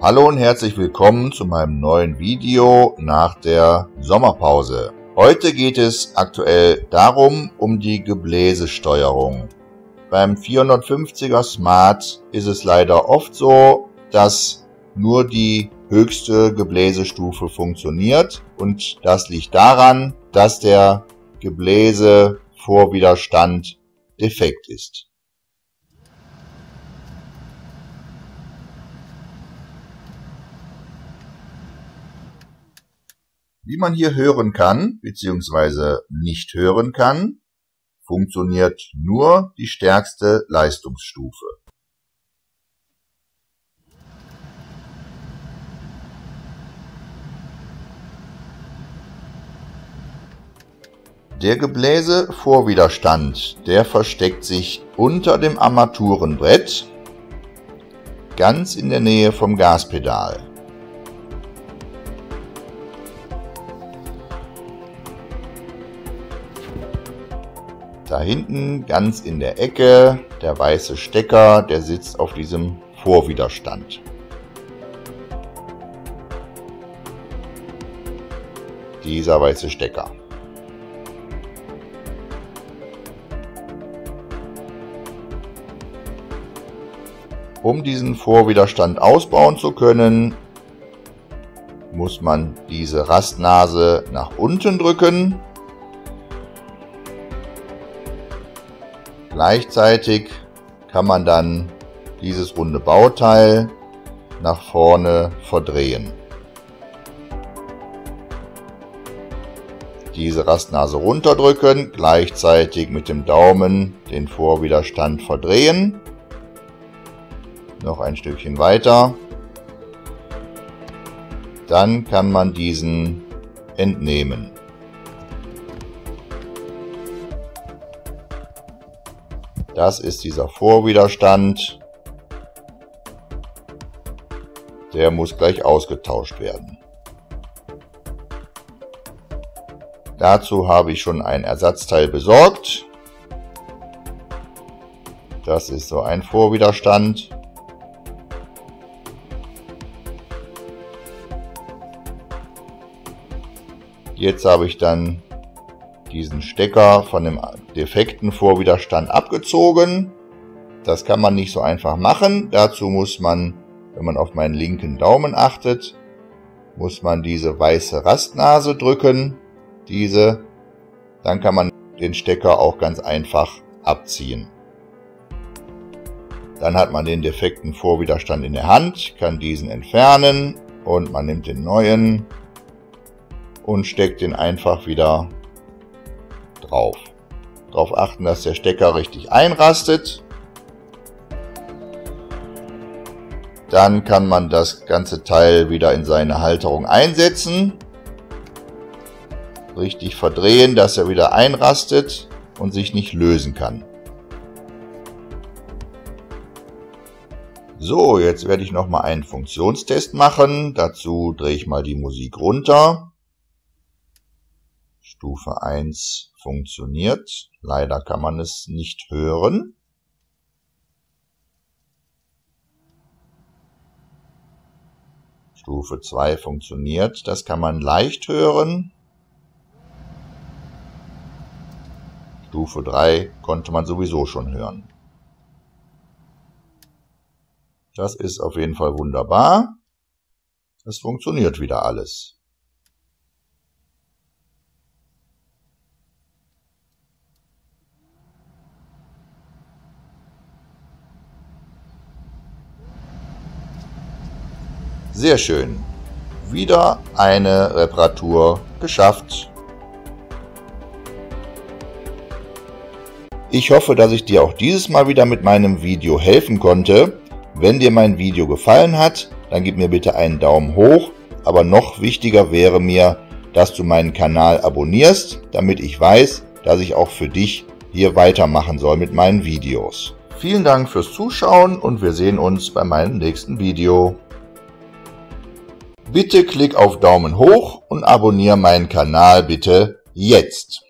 Hallo und herzlich willkommen zu meinem neuen Video nach der Sommerpause. Heute geht es aktuell um die Gebläsesteuerung. Beim 450er Smart ist es leider oft so, dass nur die höchste Gebläsestufe funktioniert, und das liegt daran, dass der Gebläsevorwiderstand defekt ist. Wie man hier hören kann bzw. nicht hören kann, funktioniert nur die stärkste Leistungsstufe. Der Gebläsevorwiderstand, der versteckt sich unter dem Armaturenbrett, ganz in der Nähe vom Gaspedal. Da hinten, ganz in der Ecke, der weiße Stecker, der sitzt auf diesem Vorwiderstand. Dieser weiße Stecker. Um diesen Vorwiderstand ausbauen zu können, muss man diese Rastnase nach unten drücken. Gleichzeitig kann man dann dieses runde Bauteil nach vorne verdrehen. Diese Rastnase runterdrücken, gleichzeitig mit dem Daumen den Vorwiderstand verdrehen. Noch ein Stückchen weiter. Dann kann man diesen entnehmen. Das ist dieser Vorwiderstand. Der muss gleich ausgetauscht werden. Dazu habe ich schon ein Ersatzteil besorgt. Das ist so ein Vorwiderstand. Jetzt habe ich dann diesen Stecker von dem defekten Vorwiderstand abgezogen. Das kann man nicht so einfach machen. Dazu muss man, wenn man auf meinen linken Daumen achtet, muss man diese weiße Rastnase drücken. Dann kann man den Stecker auch ganz einfach abziehen. Dann hat man den defekten Vorwiderstand in der Hand, kann diesen entfernen und man nimmt den neuen und steckt den einfach wieder drauf. Darauf achten, dass der Stecker richtig einrastet. Dann kann man das ganze Teil wieder in seine Halterung einsetzen. Richtig verdrehen, dass er wieder einrastet und sich nicht lösen kann. So, jetzt werde ich nochmal einen Funktionstest machen. Dazu drehe ich mal die Musik runter. Stufe 1 funktioniert. Leider kann man es nicht hören. Stufe 2 funktioniert. Das kann man leicht hören. Stufe 3 konnte man sowieso schon hören. Das ist auf jeden Fall wunderbar. Es funktioniert wieder alles. Sehr schön. Wieder eine Reparatur geschafft. Ich hoffe, dass ich dir auch dieses Mal wieder mit meinem Video helfen konnte. Wenn dir mein Video gefallen hat, dann gib mir bitte einen Daumen hoch. Aber noch wichtiger wäre mir, dass du meinen Kanal abonnierst, damit ich weiß, dass ich auch für dich hier weitermachen soll mit meinen Videos. Vielen Dank fürs Zuschauen und wir sehen uns bei meinem nächsten Video. Bitte klick auf Daumen hoch und abonniere meinen Kanal bitte jetzt.